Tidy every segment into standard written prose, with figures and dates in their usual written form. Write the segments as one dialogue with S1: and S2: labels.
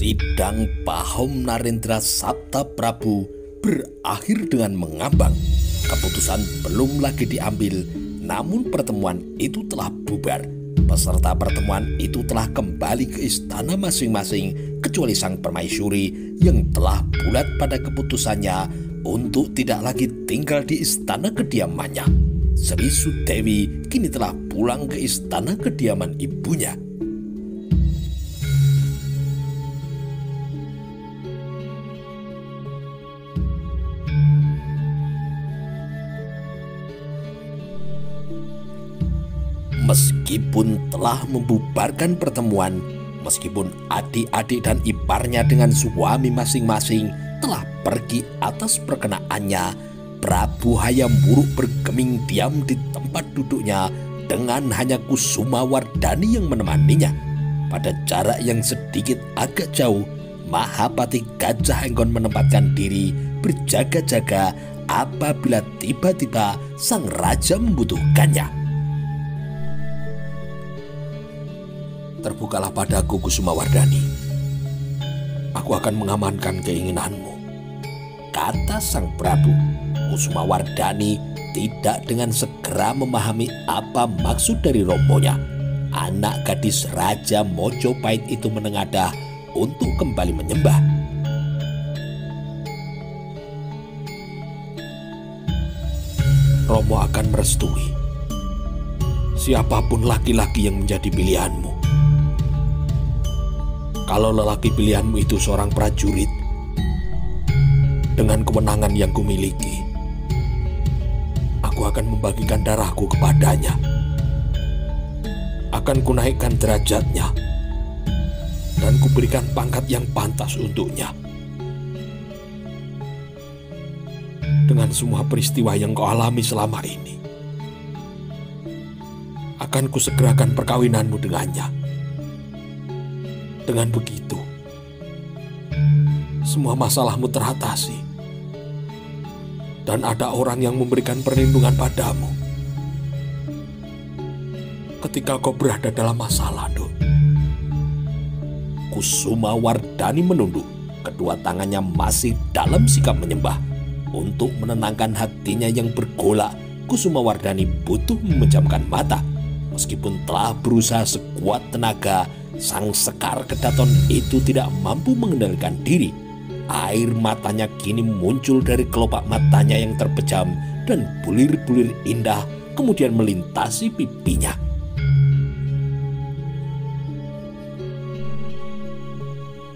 S1: Sidang Pahom Narendra Sabta Prabu berakhir dengan mengambang. Keputusan belum lagi diambil, namun pertemuan itu telah bubar. Peserta pertemuan itu telah kembali ke istana masing-masing, kecuali sang permaisuri yang telah bulat pada keputusannya untuk tidak lagi tinggal di istana kediamannya. Sri Sudewi kini telah pulang ke istana kediaman ibunya. Meskipun telah membubarkan pertemuan, meskipun adik-adik dan iparnya dengan suami masing-masing telah pergi atas perkenaannya, Prabu Hayam Wuruk bergeming diam di tempat duduknya dengan hanya Kusuma Wardani yang menemaninya. Pada jarak yang sedikit agak jauh, Mahapati Gajah Enggon menempatkan diri berjaga-jaga apabila tiba-tiba sang raja membutuhkannya. Terbukalah padaku, Kusuma Wardani. Aku akan mengamankan keinginanmu, kata sang Prabu. Kusuma Wardani tidak dengan segera memahami apa maksud dari romonya. Anak gadis Raja Mojopahit itu menengadah untuk kembali menyembah. Romo akan merestui siapapun laki-laki yang menjadi pilihanmu. Kalau lelaki pilihanmu itu seorang prajurit dengan kewenangan yang kumiliki, aku akan membagikan darahku kepadanya. Akan kunaikkan derajatnya dan kuberikan pangkat yang pantas untuknya. Dengan semua peristiwa yang kau alami selama ini, akan kusegerakan perkawinanmu dengannya. Dengan begitu, semua masalahmu teratasi dan ada orang yang memberikan perlindungan padamu ketika kau berada dalam masalah, Dok. Kusuma Wardani menunduk, kedua tangannya masih dalam sikap menyembah. Untuk menenangkan hatinya yang bergolak, Kusuma Wardani butuh memejamkan mata. Meskipun telah berusaha sekuat tenaga, sang Sekar Kedaton itu tidak mampu mengendalikan diri. Air matanya kini muncul dari kelopak matanya yang terpejam dan bulir-bulir indah kemudian melintasi pipinya.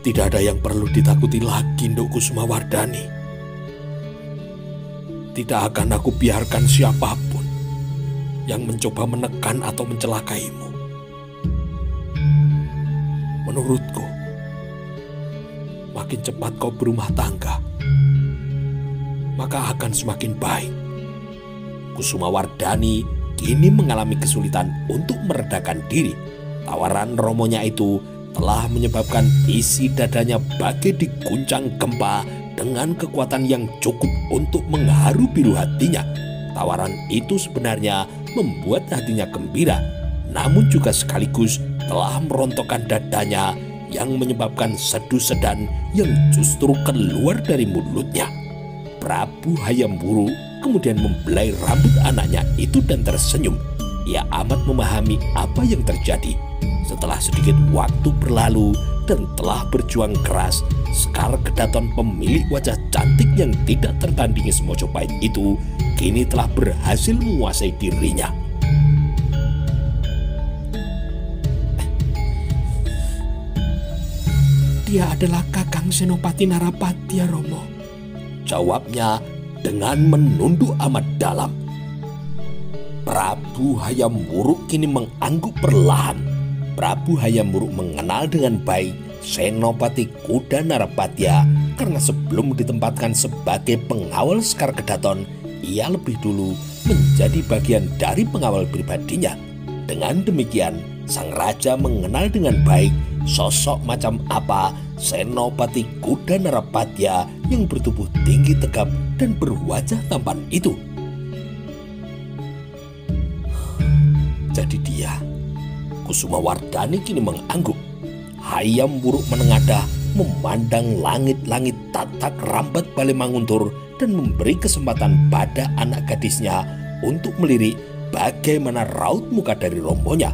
S1: Tidak ada yang perlu ditakuti lagi, Nduk Kusuma Wardani. Tidak akan aku biarkan siapapun yang mencoba menekan atau mencelakaimu. Menurutku, makin cepat kau berumah tangga, maka akan semakin baik. Kusuma Wardani kini mengalami kesulitan untuk meredakan diri. Tawaran romonya itu telah menyebabkan isi dadanya bagai diguncang gempa dengan kekuatan yang cukup untuk mengharu biru hatinya. Tawaran itu sebenarnya membuat hatinya gembira, namun juga sekaligus telah merontokkan dadanya yang menyebabkan sedu-sedan yang justru keluar dari mulutnya. Prabu Hayam Wuruk kemudian membelai rambut anaknya itu dan tersenyum. Ia amat memahami apa yang terjadi. Setelah sedikit waktu berlalu dan telah berjuang keras, Sekar Kedaton pemilik wajah cantik yang tidak tertandingi semojopahit itu kini telah berhasil menguasai dirinya. Dia adalah Kakang Senopati Narapatya, Romo, jawabnya dengan menunduk amat dalam. Prabu Hayam Wuruk kini mengangguk perlahan. Prabu Hayam Wuruk mengenal dengan baik Senopati Kuda Narapatya karena sebelum ditempatkan sebagai pengawal Sekar Kedaton, ia lebih dulu menjadi bagian dari pengawal pribadinya. Dengan demikian, sang raja mengenal dengan baik sosok macam apa Senopati Kuda Narapatya yang bertubuh tinggi tegap dan berwajah tampan itu. Jadi dia, Kusuma Wardani kini mengangguk. Hayam Wuruk menengadah memandang langit-langit tatak rambat Balemanguntur dan memberi kesempatan pada anak gadisnya untuk melirik bagaimana raut muka dari romonya.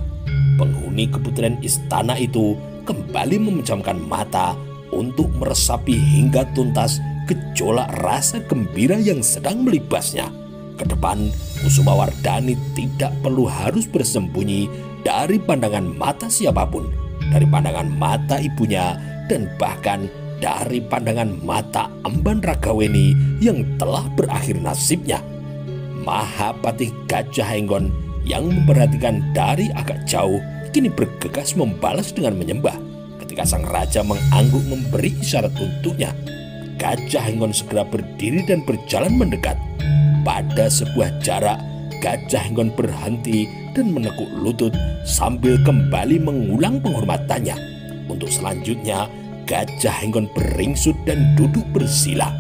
S1: Penghuni keputiran istana itu kembali memejamkan mata untuk meresapi hingga tuntas gejolak rasa gembira yang sedang melibasnya. Ke depan, Kusumawardhani tidak perlu harus bersembunyi dari pandangan mata siapapun, dari pandangan mata ibunya, dan bahkan dari pandangan mata Emban Ragaweni yang telah berakhir nasibnya. Mahapatih Gajah Henggon yang memperhatikan dari agak jauh kini bergegas membalas dengan menyembah. Ketika sang raja mengangguk memberi isyarat untuknya, Gajah Henggon segera berdiri dan berjalan mendekat. Pada sebuah jarak, Gajah Henggon berhenti dan menekuk lutut sambil kembali mengulang penghormatannya. Untuk selanjutnya, Gajah Henggon beringsut dan duduk bersila.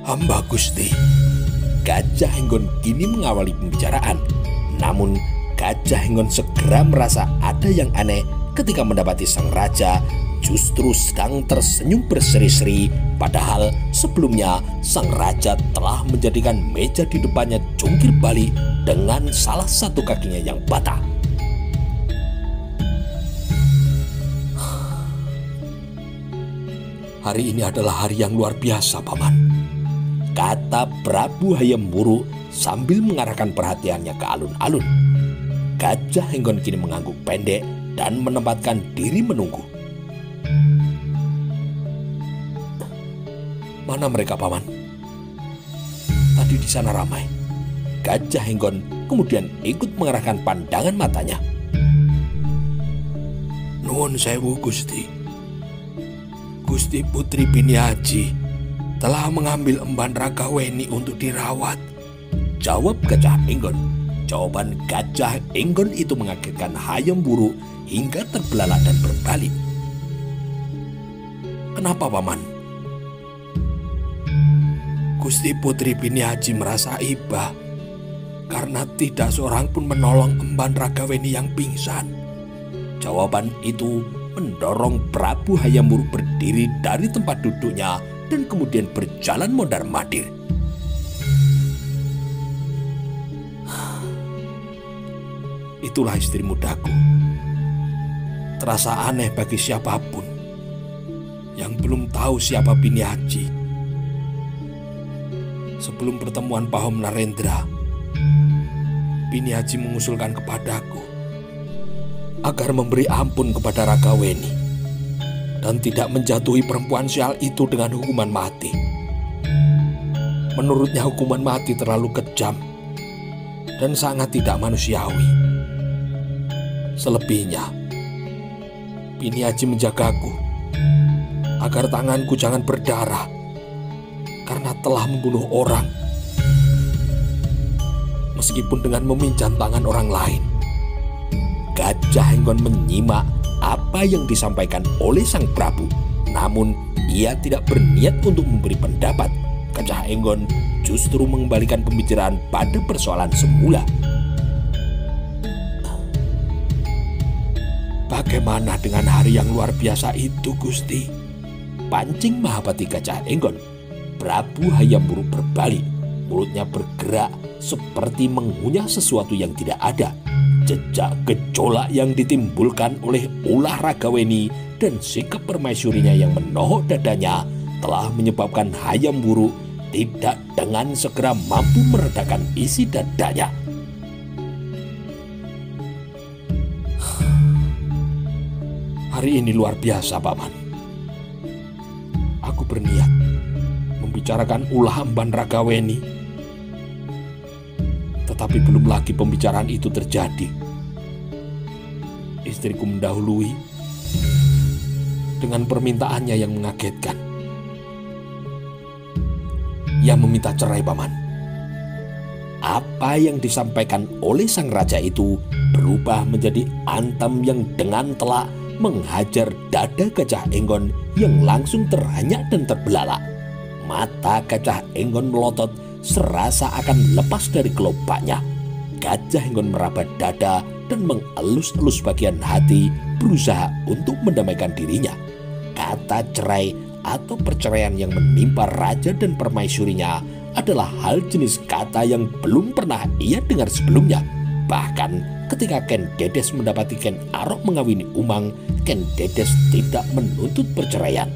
S1: "Hamba Gusti." Gajah Henggon kini mengawali pembicaraan. Namun Gajah Henggon segera merasa ada yang aneh ketika mendapati sang raja justru sedang tersenyum berseri-seri, padahal sebelumnya sang raja telah menjadikan meja di depannya jungkir balik dengan salah satu kakinya yang patah. "Hari ini adalah hari yang luar biasa, Paman," kata Prabu Hayam Wuruk sambil mengarahkan perhatiannya ke alun-alun. Gajah Henggon kini mengangguk pendek dan menempatkan diri menunggu. "Mana mereka, Paman?" "Tadi di sana ramai." Gajah Henggon kemudian ikut mengarahkan pandangan matanya. "Nuwun sewu Gusti. Gusti Putri Biniaji telah mengambil Emban Ragaweni untuk dirawat," jawab Gajah Henggon. Jawaban Gajah Henggon itu mengagetkan Hayam Wuruk hingga terbelalak dan berbalik. "Kenapa, Paman?" "Gusti Putri Biniaji merasa iba karena tidak seorang pun menolong Emban Ragaweni yang pingsan." Jawaban itu mendorong Prabu Hayam Wuruk berdiri dari tempat duduknya dan kemudian berjalan mondar-mandir. "Itulah istri mudaku. Terasa aneh bagi siapapun yang belum tahu siapa Biniaji. Sebelum pertemuan Pahom Narendra, Biniaji mengusulkan kepadaku agar memberi ampun kepada Ragaweni dan tidak menjatuhi perempuan sial itu dengan hukuman mati. Menurutnya hukuman mati terlalu kejam dan sangat tidak manusiawi. Selebihnya, Biniaji menjagaku agar tanganku jangan berdarah karena telah membunuh orang, meskipun dengan meminjam tangan orang lain." Gajah Henggon menyimak apa yang disampaikan oleh sang Prabu, namun ia tidak berniat untuk memberi pendapat. Gajah Henggon justru mengembalikan pembicaraan pada persoalan semula. "Bagaimana dengan hari yang luar biasa itu, Gusti?" pancing Mahapati Gajah Henggon. Prabu Hayam Wuruk berbalik, mulutnya bergerak seperti mengunyah sesuatu yang tidak ada. Jejak gejolak yang ditimbulkan oleh ulah Ragaweni dan sikap permaisurinya yang menohok dadanya telah menyebabkan Hayam Wuruk tidak dengan segera mampu meredakan isi dadanya. "Hari ini luar biasa, Paman. Aku berniat membicarakan ulah Emban Ragaweni, tetapi belum lagi pembicaraan itu terjadi. Istriku mendahului dengan permintaannya yang mengagetkan. Ia meminta cerai, Paman." Apa yang disampaikan oleh sang raja itu berubah menjadi antam yang dengan telak menghajar dada Gajah Henggon yang langsung terhanyak dan terbelalak. Mata Gajah Henggon melotot serasa akan lepas dari kelopaknya. Gajah Henggon meraba dada dan mengelus-elus bagian hati berusaha untuk mendamaikan dirinya. Kata cerai atau perceraian yang menimpa raja dan permaisurinya adalah hal jenis kata yang belum pernah ia dengar sebelumnya. Bahkan ketika Ken Dedes mendapati Ken Arok mengawini Umang, Ken Dedes tidak menuntut perceraian.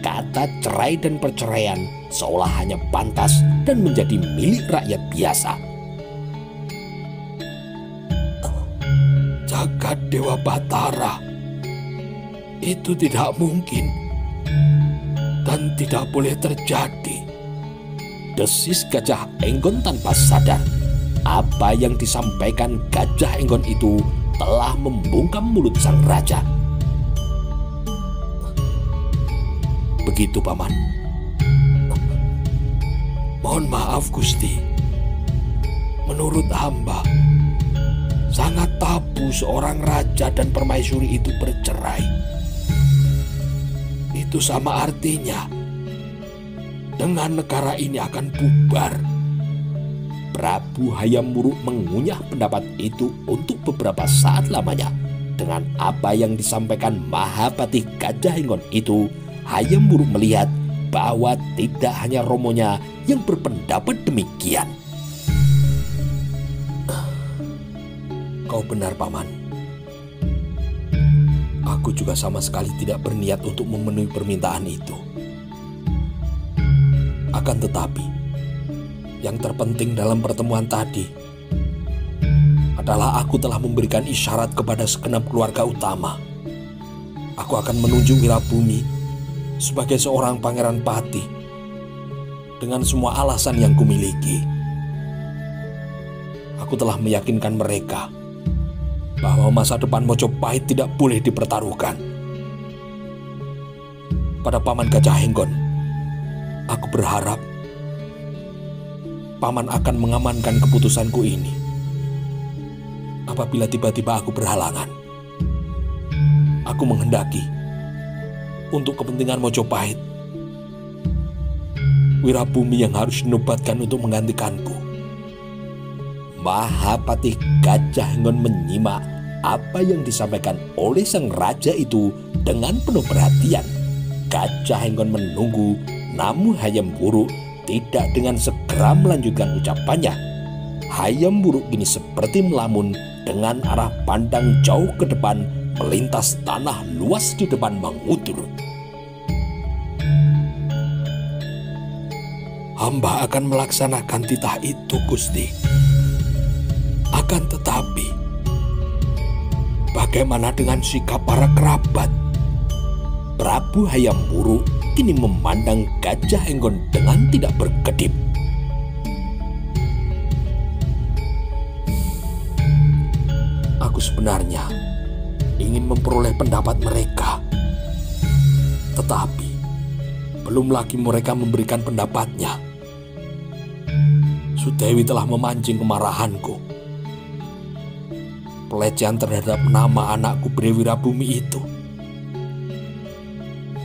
S1: Kata cerai dan perceraian seolah hanya pantas dan menjadi milik rakyat biasa. Jagat Dewa Batara, itu tidak mungkin dan tidak boleh terjadi, desis Gajah Enggon tanpa sadar. Apa yang disampaikan Gajah Enggon itu telah membungkam mulut sang raja. Begitu, Paman. Mohon maaf, Gusti. Menurut hamba, sangat tabu seorang raja dan permaisuri itu bercerai. Itu sama artinya dengan negara ini akan bubar. Prabu Hayam Wuruk mengunyah pendapat itu untuk beberapa saat lamanya. Dengan apa yang disampaikan Mahapatih Gajah Enggon itu, Hayam Wuruk melihat bahwa tidak hanya romonya yang berpendapat demikian. Kau benar, Paman. Aku juga sama sekali tidak berniat untuk memenuhi permintaan itu. Akan tetapi, yang terpenting dalam pertemuan tadi adalah aku telah memberikan isyarat kepada segenap keluarga utama. Aku akan menunjuk Wirabumi sebagai seorang pangeran pati dengan semua alasan yang kumiliki. Aku telah meyakinkan mereka bahwa masa depan Mojopahit tidak boleh dipertaruhkan. Pada Paman Gajah Enggon, aku berharap Paman akan mengamankan keputusanku ini. Apabila tiba-tiba aku berhalangan, aku menghendaki untuk kepentingan Mojopahit, Wirabumi yang harus dinobatkan untuk menggantikanku. Mahapatih Gajah Enggon menyimak apa yang disampaikan oleh sang raja itu dengan penuh perhatian. Gajah Enggon menunggu, namun Hayam Wuruk tidak dengan segera melanjutkan ucapannya. Hayam Wuruk kini seperti melamun dengan arah pandang jauh ke depan melintas tanah luas di depan Mangutur. Hamba akan melaksanakan titah itu, Gusti. Akan tetapi, bagaimana dengan sikap para kerabat? Prabu Hayam Wuruk kini memandang Gajah Enggon dengan tidak berkedip. Aku sebenarnya ingin memperoleh pendapat mereka, tetapi belum lagi mereka memberikan pendapatnya. Sudewi telah memancing kemarahanku. Pelecehan terhadap nama anakku Bre Wirabumi itu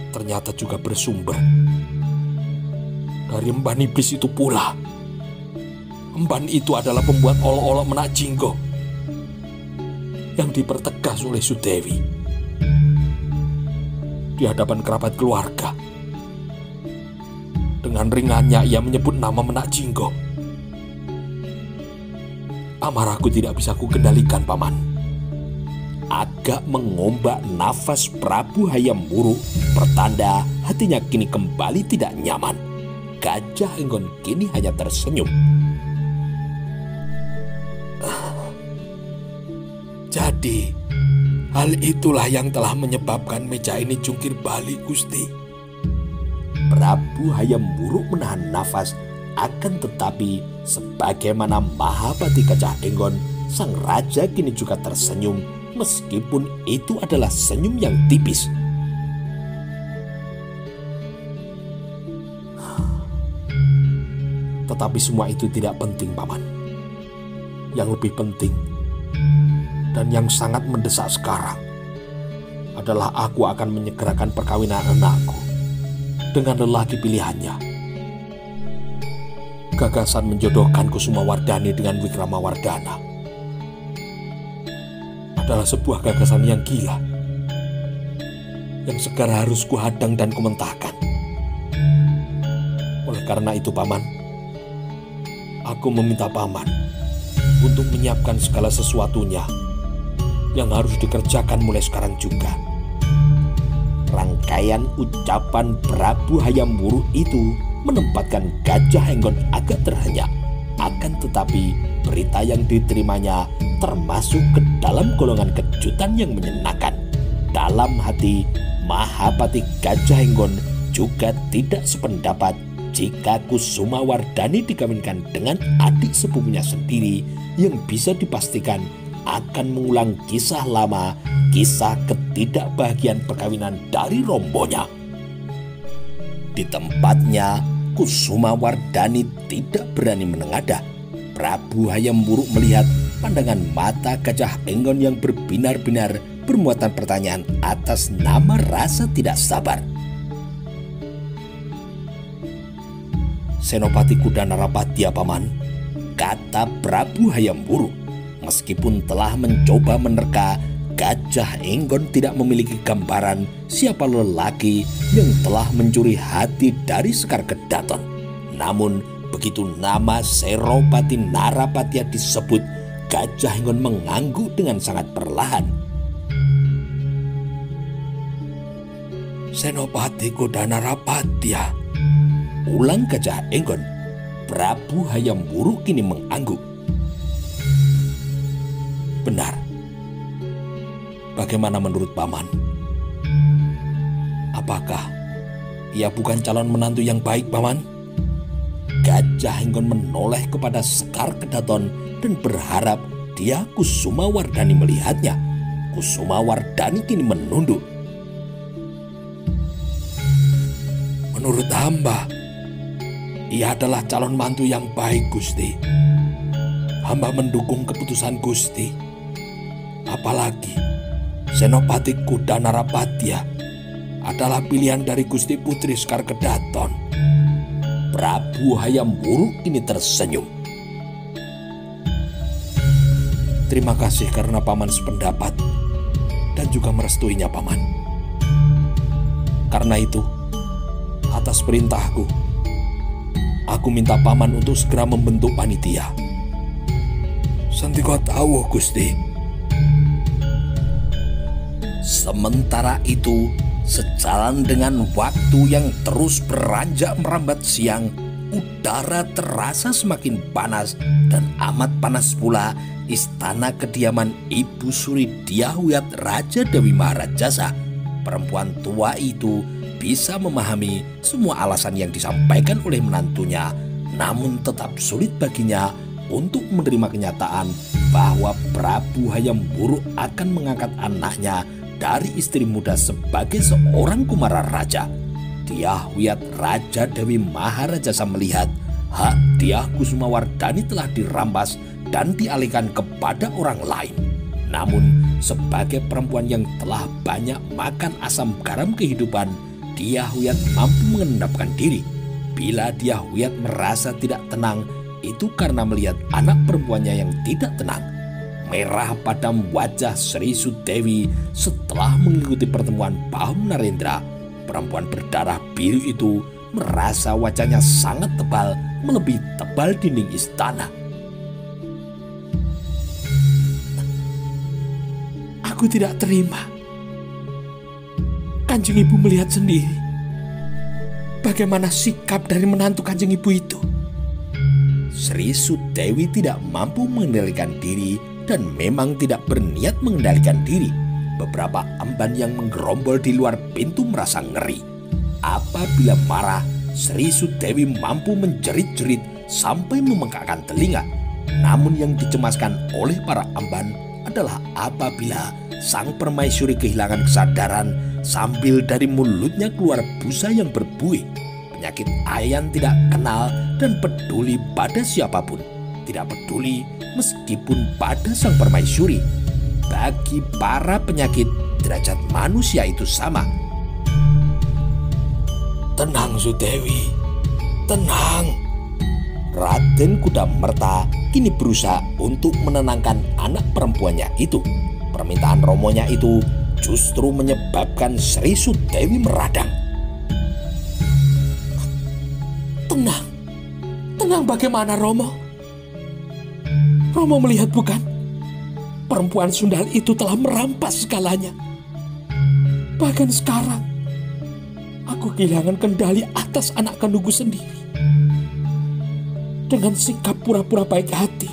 S1: ternyata juga bersumber dari emban iblis itu pula. Emban itu adalah pembuat olok-olok Menak Jinggo yang dipertegas oleh Sudewi di hadapan kerabat keluarga. Dengan ringannya ia menyebut nama Menak Jinggo. Amarahku tidak bisa kukendalikan, Paman. Agak mengombak nafas Prabu Hayam Wuruk, pertanda hatinya kini kembali tidak nyaman. Gajah Enggon kini hanya tersenyum. Jadi, hal itulah yang telah menyebabkan meja ini jungkir balik, Gusti. Prabu Hayam Wuruk menahan nafas, akan tetapi sebagaimana Mahapatih Gajah Enggon, sang raja kini juga tersenyum, meskipun itu adalah senyum yang tipis. Tetapi semua itu tidak penting, Paman. Yang lebih penting dan yang sangat mendesak sekarang adalah aku akan menyegerakan perkawinan anakku dengan lelaki pilihannya. Gagasan menjodohkan Kusumawardhani dengan Wikramawardhana adalah sebuah gagasan yang gila. yang segera harus kuhadang dan kumentahkan. Oleh karena itu, Paman, aku meminta Paman untuk menyiapkan segala sesuatunya yang harus dikerjakan mulai sekarang juga. Rangkaian ucapan Prabu Hayam Wuruk itu menempatkan Gajah Henggon agak terhenyak. Akan tetapi berita yang diterimanya termasuk ke dalam golongan kejutan yang menyenangkan. Dalam hati, Mahapati Gajah Henggon juga tidak sependapat jika Kusuma Wardani dikawinkan dengan adik sepupunya sendiri yang bisa dipastikan akan mengulang kisah lama, kisah ketidakbahagiaan perkawinan dari rombonya. Di tempatnya, Kusuma Wardani tidak berani menengadah. Prabu Hayam Wuruk melihat pandangan mata Gajah Henggon yang berbinar-binar bermuatan pertanyaan atas nama rasa tidak sabar. Senopati Kuda Narapatya, Paman, kata Prabu Hayam Wuruk. Meskipun telah mencoba menerka, Gajah Henggon tidak memiliki gambaran siapa lelaki yang telah mencuri hati dari Sekar Kedaton. Namun begitu nama Senopati Narapatya disebut, Gajah Henggon mengangguk dengan sangat perlahan. Senopati Kuda Narapatya, ulang Gajah Henggon. Prabu Hayam Wuruk kini mengangguk. Benar. Bagaimana menurut Paman? Apakah ia bukan calon menantu yang baik, Paman? Gajah Henggon menoleh kepada Sekar Kedaton dan berharap dia Kusuma Wardani melihatnya. Kusuma Wardani kini menunduk. Menurut hamba, ia adalah calon mantu yang baik, Gusti. Hamba mendukung keputusan Gusti. Apalagi Senopati Kuda Narapatya adalah pilihan dari Gusti Putri Sekar Kedaton. Prabu Hayam Wuruk kini tersenyum. Terima kasih karena Paman sependapat dan juga merestuinya, Paman. Karena itu, atas perintahku, aku minta Paman untuk segera membentuk panitia. Santika tahu, Gusti. Sementara itu, sejalan dengan waktu yang terus beranjak merambat siang, udara terasa semakin panas dan amat panas pula istana kediaman Ibu Suri Dyahwiyat Raja Dewi Maharajasa. Perempuan tua itu bisa memahami semua alasan yang disampaikan oleh menantunya, namun tetap sulit baginya untuk menerima kenyataan bahwa Prabu Hayam Wuruk akan mengangkat anaknya dari istri muda sebagai seorang kumara raja. Dyahwiyat Raja Dewi Maharajasa melihat hak Dyah Kusuma Wardani telah dirampas dan dialihkan kepada orang lain. Namun sebagai perempuan yang telah banyak makan asam garam kehidupan, Dyahwiyat mampu mengendapkan diri. Bila Dyahwiyat merasa tidak tenang, itu karena melihat anak perempuannya yang tidak tenang. Merah padam wajah Sri Sudewi setelah mengikuti pertemuan Bahum Narendra. Perempuan berdarah biru itu merasa wajahnya sangat tebal, melebihi tebal dinding istana. Aku tidak terima. Kanjeng Ibu melihat sendiri bagaimana sikap dari menantu Kanjeng Ibu itu. Sri Sudewi tidak mampu mengendalikan diri dan memang tidak berniat mengendalikan diri. Beberapa emban yang menggerombol di luar pintu merasa ngeri. Apabila marah, Sri Sudewi mampu menjerit-jerit sampai membengkakkan telinga. Namun yang dicemaskan oleh para emban adalah apabila sang permaisuri kehilangan kesadaran sambil dari mulutnya keluar busa yang berbuih. Penyakit Ayan tidak kenal dan peduli pada siapapun. Tidak peduli meskipun pada sang permaisuri. Bagi para penyakit, derajat manusia itu sama. Tenang Sudewi, tenang. Raden Kudamerta kini berusaha untuk menenangkan anak perempuannya itu. Permintaan romonya itu justru menyebabkan Sri Sudewi meradang. Tenang bagaimana Romo? Romo melihat bukan? Perempuan sundal itu telah merampas segalanya. Bahkan sekarang, aku kehilangan kendali atas anak kandungku sendiri. Dengan sikap pura-pura baik hati,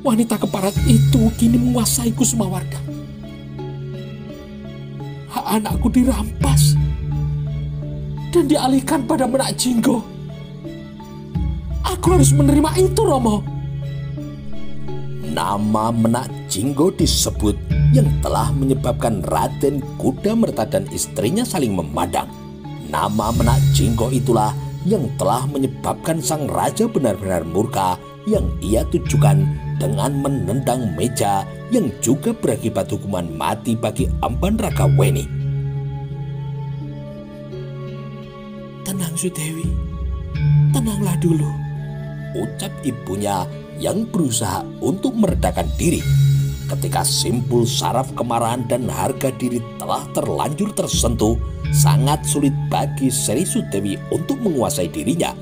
S1: wanita keparat itu kini menguasai Kusumawarga. Hak anakku dirampas dan dialihkan pada Menak Jinggo. Aku harus menerima itu, Romo. Nama Menak Jinggo disebut yang telah menyebabkan Raden Kudamerta dan istrinya saling memandang. Nama Menak Jinggo itulah yang telah menyebabkan sang raja benar-benar murka, yang ia tujukan dengan menendang meja, yang juga berakibat hukuman mati bagi Emban Ragaweni. Tenang Sudewi, tenanglah dulu, ucap ibunya yang berusaha untuk meredakan diri. Ketika simpul saraf kemarahan dan harga diri telah terlanjur tersentuh, sangat sulit bagi Sri Sudewi untuk menguasai dirinya.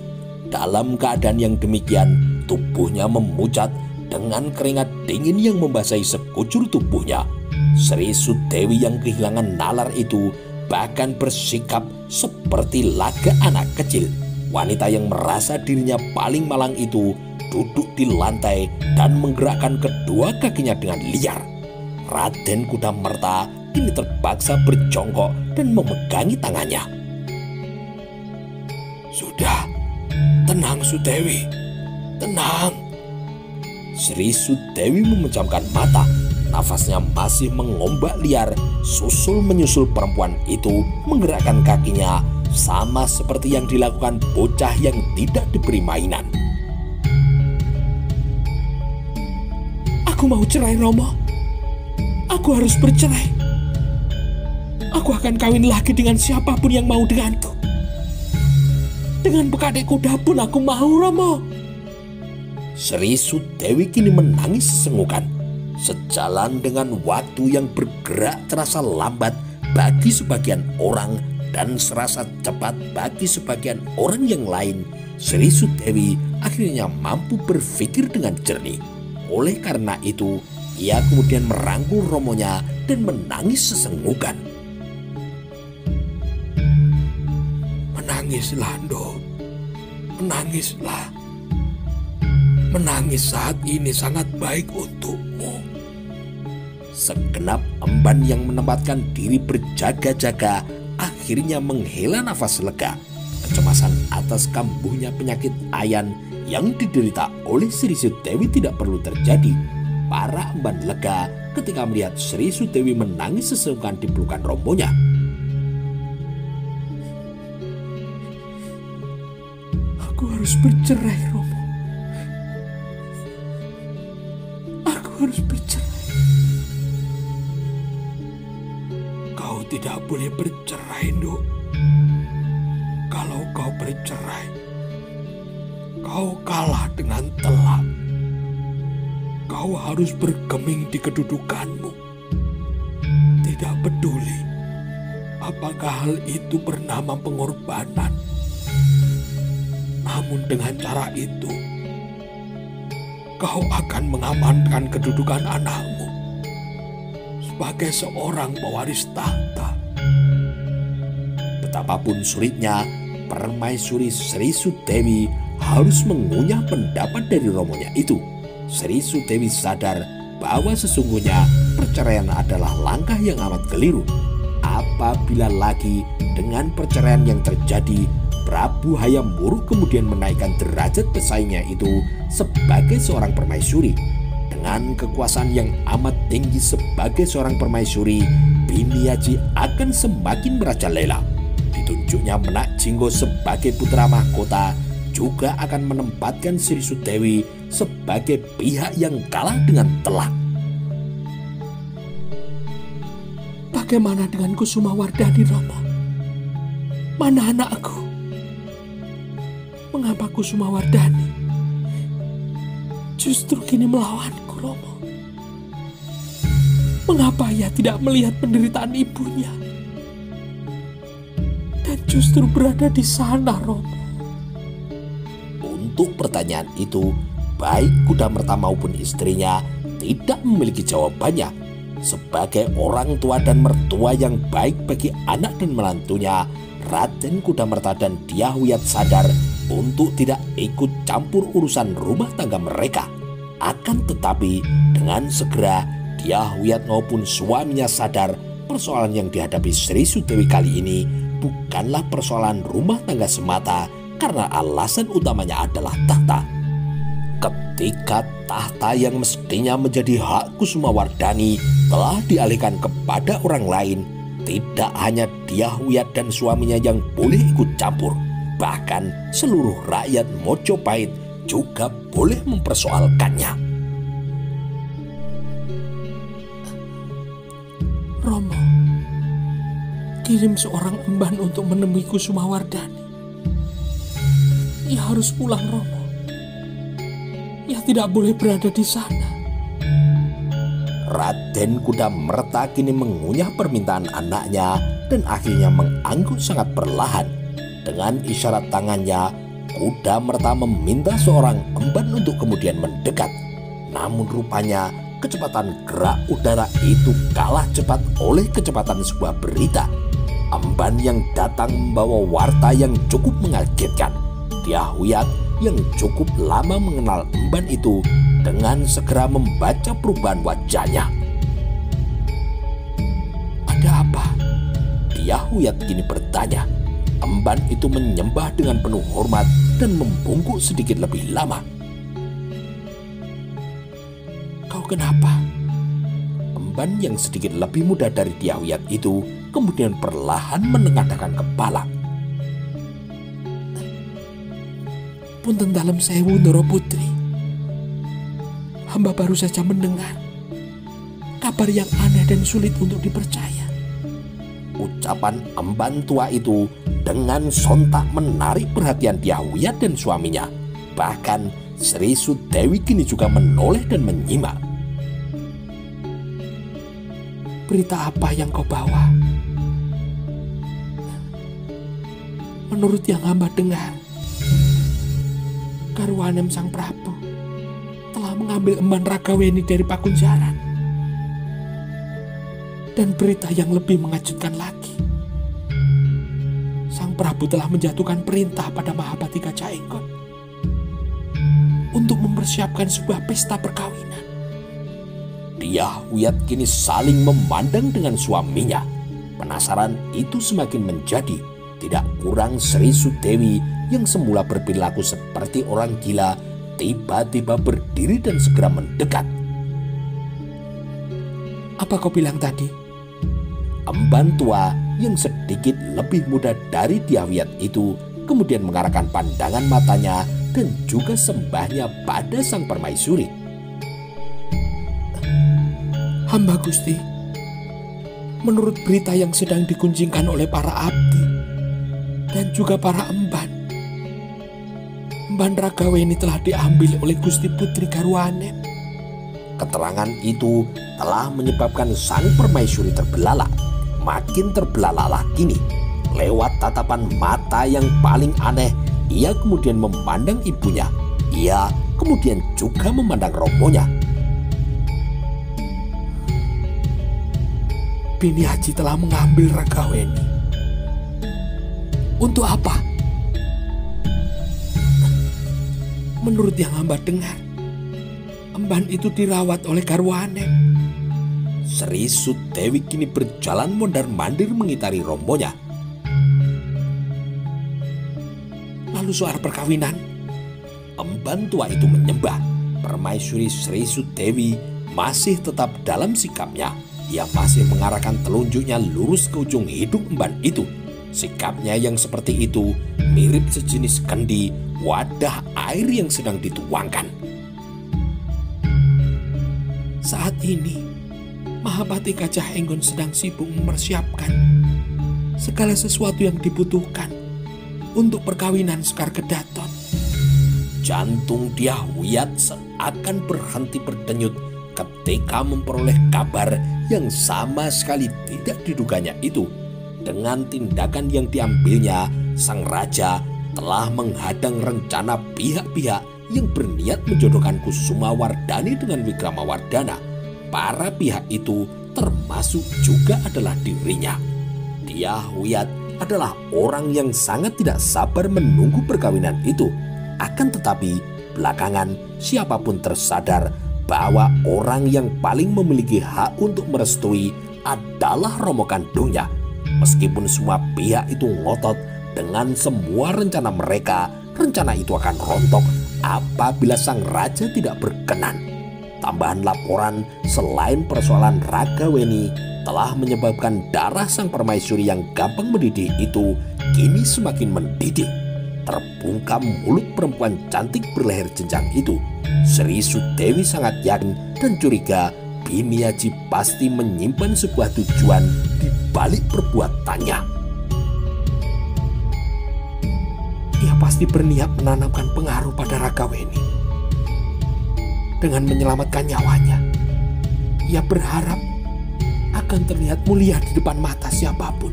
S1: Dalam keadaan yang demikian, tubuhnya memucat dengan keringat dingin yang membasahi sekujur tubuhnya. Sri Sudewi yang kehilangan nalar itu bahkan bersikap seperti laga anak kecil. Wanita yang merasa dirinya paling malang itu duduk di lantai dan menggerakkan kedua kakinya dengan liar. Raden Kudamerta kini terpaksa berjongkok dan memegangi tangannya. Sudah, tenang Sudewi, tenang. Sri Sudewi memejamkan mata, nafasnya masih mengombak liar, susul menyusul perempuan itu menggerakkan kakinya, sama seperti yang dilakukan bocah yang tidak diberi mainan. Aku mau cerai, Romo. Aku harus bercerai. Aku akan kawin lagi dengan siapapun yang mau denganku. Dengan bekadek kuda pun aku mau, Romo. Sri Sudewi kini menangis sesenggukan. Sejalan dengan waktu yang bergerak terasa lambat bagi sebagian orang dan serasa cepat bagi sebagian orang yang lain, Sri Sudewi akhirnya mampu berpikir dengan jernih. Oleh karena itu, ia kemudian merangkul romonya dan menangis sesenggukan. Menangislah, Ndo. Menangislah. Menangis saat ini sangat baik untukmu. Segenap emban yang menempatkan diri berjaga-jaga akhirnya menghela nafas lega. Kecemasan atas kambuhnya penyakit ayan yang diderita oleh Sri Sudewi tidak perlu terjadi. Para emban lega ketika melihat Sri Sudewi menangis sesenggukan di pelukan romonya. Aku harus bercerai, Romo. Aku harus bercerai. Kau tidak boleh bercerai, Nduk. Kalau kau bercerai, kau kalah dengan telak. Kau harus bergeming di kedudukanmu. Tidak peduli apakah hal itu bernama pengorbanan. Namun dengan cara itu, kau akan mengamankan kedudukan anakmu sebagai seorang pewaris tahta. Betapapun sulitnya, permaisuri Sri Sudewi harus mengunyah pendapat dari romonya itu. Sri Sudewi sadar bahwa sesungguhnya perceraian adalah langkah yang amat keliru. Apabila lagi dengan perceraian yang terjadi, Prabu Hayam Wuruk kemudian menaikkan derajat pesaingnya itu sebagai seorang permaisuri. Dengan kekuasaan yang amat tinggi sebagai seorang permaisuri, Biniaji akan semakin merajalela. Ditunjuknya Menak Jinggo sebagai putra mahkota juga akan menempatkan Sri Sudewi sebagai pihak yang kalah dengan telak. Bagaimana dengan Kusumawardhani, Romo? Mana anakku? Mengapa Kusumawardhani justru kini melawanku, Romo?
S2: Mengapa ia tidak melihat penderitaan ibunya? Dan justru berada di sana, Romo.
S1: Untuk pertanyaan itu, baik Kudamerta maupun istrinya tidak memiliki jawabannya. Sebagai orang tua dan mertua yang baik bagi anak dan menantunya, Raden Kudamerta dan Dyah Hwiyat sadar untuk tidak ikut campur urusan rumah tangga mereka. Akan tetapi dengan segera Dyah Hwiyat maupun suaminya sadar persoalan yang dihadapi Sri Sudewi kali ini bukanlah persoalan rumah tangga semata, karena alasan utamanya adalah tahta. Ketika tahta yang mestinya menjadi hak Kusumawardhani telah dialihkan kepada orang lain, tidak hanya Dyah Hwiyat dan suaminya yang boleh ikut campur, bahkan seluruh rakyat Mojopahit juga boleh mempersoalkannya.
S2: Romo, kirim seorang emban untuk menemui Kusumawardhani. Ia harus pulang, Romo. Ia tidak boleh berada di sana.
S1: Raden Kudamerta kini mengunyah permintaan anaknya dan akhirnya mengangguk sangat perlahan. Dengan isyarat tangannya, Kudamerta meminta seorang emban untuk kemudian mendekat. Namun rupanya kecepatan gerak udara itu kalah cepat oleh kecepatan sebuah berita. Emban yang datang membawa warta yang cukup mengagetkan. Dyah Hwiyat yang cukup lama mengenal emban itu dengan segera membaca perubahan wajahnya.
S2: Ada apa?
S1: Dyah Hwiyat kini bertanya. Emban itu menyembah dengan penuh hormat dan membungkuk sedikit lebih lama.
S2: Kau kenapa?
S1: Emban yang sedikit lebih muda dari Dyah Hwiyat itu kemudian perlahan menengadahkan kepala.
S2: Punten dalam sewu, Ndoro Putri. Hamba baru saja mendengar kabar yang aneh dan sulit untuk dipercaya.
S1: Ucapan emban tua itu dengan sontak menarik perhatian Dyah Hwiyat dan suaminya. Bahkan Sri Sudewi kini juga menoleh dan menyimak.
S2: Berita apa yang kau bawa? Menurut yang hamba dengar, Garwanem Sang Prabu telah mengambil emban Ragaweni dari Pakunjaran. Dan berita yang lebih mengejutkan lagi, Sang Prabu telah menjatuhkan perintah pada Mahapati Gajah Enggot untuk mempersiapkan sebuah pesta perkawinan.
S1: Dyah Hwiyat kini saling memandang dengan suaminya. Penasaran itu semakin menjadi. Tidak kurang Sri Sudewi yang semula berperilaku seperti orang gila tiba-tiba berdiri dan segera mendekat.
S2: Apa kau bilang tadi?
S1: Emban tua yang sedikit lebih muda dari Dyah Hwiyat itu kemudian mengarahkan pandangan matanya dan juga sembahnya pada sang permaisuri.
S2: Hamba Gusti, menurut berita yang sedang digunjingkan oleh para abdi dan juga para emban Ragaweni telah diambil oleh Gusti Putri Garwanem.
S1: Keterangan itu telah menyebabkan sang permaisuri terbelalak. Makin terbelalaklah kini. Lewat tatapan mata yang paling aneh, ia kemudian memandang ibunya. Ia kemudian juga memandang romonya.
S2: Bini Haji telah mengambil Ragaweni. Untuk apa? Menurut yang hamba dengar, emban itu dirawat oleh Garwanem.
S1: Sri Sudewi kini berjalan mondar-mandir mengitari rombonnya.
S2: Lalu soal perkawinan?
S1: Emban tua itu menyembah. Permaisuri Sri Sudewi masih tetap dalam sikapnya. Ia masih mengarahkan telunjuknya lurus ke ujung hidung emban itu. Sikapnya yang seperti itu mirip sejenis kendi, wadah air yang sedang dituangkan.
S2: Saat ini Mahapati Gajah Enggon sedang sibuk mempersiapkan segala sesuatu yang dibutuhkan untuk perkawinan Sekar Kedaton.
S1: Jantung Dyah Hwiyat seakan berhenti berdenyut ketika memperoleh kabar yang sama sekali tidak diduganya itu. Dengan tindakan yang diambilnya, sang raja telah menghadang rencana pihak-pihak yang berniat menjodohkan Kusumawardhani dengan Wikramawardhana. Para pihak itu termasuk juga adalah dirinya. Dyahwiyat adalah orang yang sangat tidak sabar menunggu perkawinan itu. Akan tetapi belakangan siapapun tersadar bahwa orang yang paling memiliki hak untuk merestui adalah Romo kandungnya. Meskipun semua pihak itu ngotot dengan semua rencana mereka, rencana itu akan rontok apabila sang raja tidak berkenan. Tambahan laporan selain persoalan Ragaweni telah menyebabkan darah sang permaisuri yang gampang mendidih itu kini semakin mendidih. Terbungkam mulut perempuan cantik berleher jenjang itu. Sri Sudewi sangat yakin dan curiga Bhimyaji pasti menyimpan sebuah tujuan di balik perbuatannya. Ia pasti berniat menanamkan pengaruh pada Ragaweni. Dengan menyelamatkan nyawanya, ia berharap akan terlihat mulia di depan mata siapapun.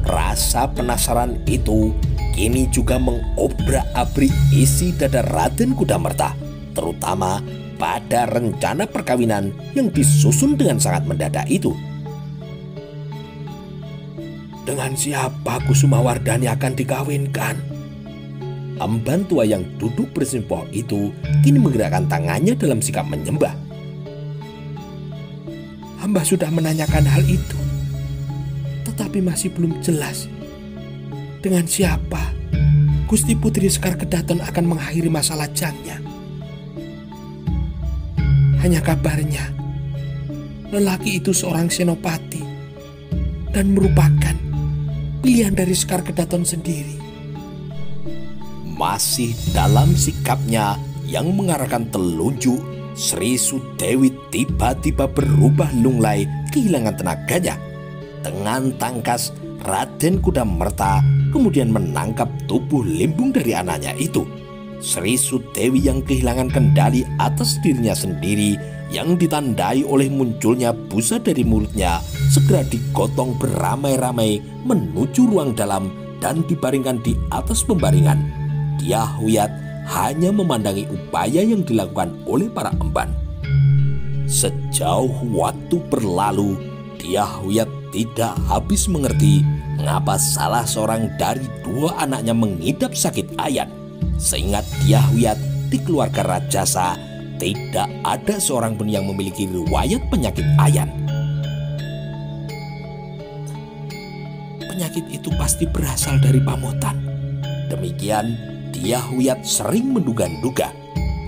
S1: Rasa penasaran itu kini juga mengobrak-abrik isi dada Raden Kudamerta, terutama pada rencana perkawinan yang disusun dengan sangat mendadak itu. Dengan siapa Kusumawardhani akan dikawinkan? Emban tua yang duduk bersimpoh itu kini menggerakkan tangannya dalam sikap menyembah. Hamba sudah menanyakan hal itu, tetapi masih belum jelas dengan siapa Gusti Putri Sekar Kedaton akan mengakhiri masa lajangnya. Hanya kabarnya lelaki itu seorang senopati dan merupakan pilihan dari Sekar Kedaton sendiri. Masih dalam sikapnya yang mengarahkan telunjuk, Sri Sudewi tiba-tiba berubah lunglai, kehilangan tenaganya. Dengan tangkas, Raden Kudamerta kemudian menangkap tubuh limbung dari anaknya itu. Sri Sudewi yang kehilangan kendali atas dirinya sendiri yang ditandai oleh munculnya busa dari mulutnya segera digotong beramai-ramai menuju ruang dalam dan dibaringkan di atas pembaringan. Dyahwiyat hanya memandangi upaya yang dilakukan oleh para emban. Sejauh waktu berlalu, Dyahwiyat tidak habis mengerti mengapa salah seorang dari dua anaknya mengidap sakit ayan. Seingat Dyahwiyat, di keluarga Rajasa tidak ada seorang pun yang memiliki riwayat penyakit ayan. Penyakit itu pasti berasal dari pamotan. Demikian Dyahwiyat sering menduga-duga.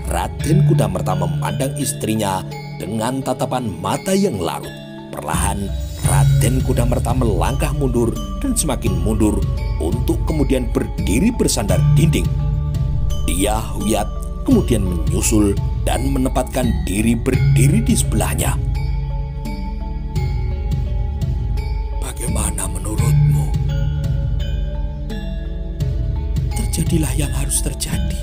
S1: Raden Kudamerta memandang istrinya dengan tatapan mata yang larut. Perlahan Raden Kudamerta melangkah mundur dan semakin mundur untuk kemudian berdiri bersandar dinding. Dyahwiyat kemudian menyusul dan menempatkan diri berdiri di sebelahnya. Bagaimana menurutmu? Terjadilah yang harus terjadi.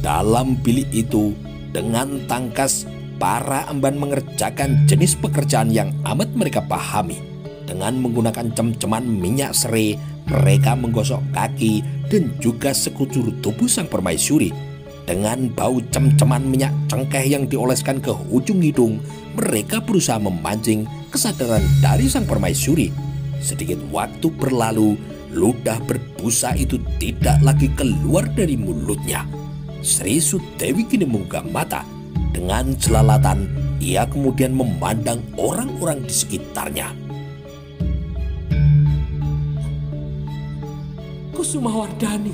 S1: Dalam bilik itu, dengan tangkas, para emban mengerjakan jenis pekerjaan yang amat mereka pahami. Dengan menggunakan cem-ceman minyak serai, mereka menggosok kaki dan juga sekucur tubuh sang permaisuri. Dengan bau cem-ceman minyak cengkeh yang dioleskan ke ujung hidung, mereka berusaha memancing kesadaran dari sang permaisuri. Sedikit waktu berlalu, ludah berbusa itu tidak lagi keluar dari mulutnya. Sri Sudewi kini membuka mata. Dengan jelalatan, ia kemudian memandang orang-orang di sekitarnya. Kusumawardhani,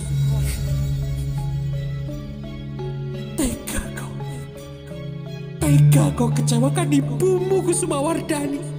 S1: tega kau kecewakan ibumu Kusumawardhani.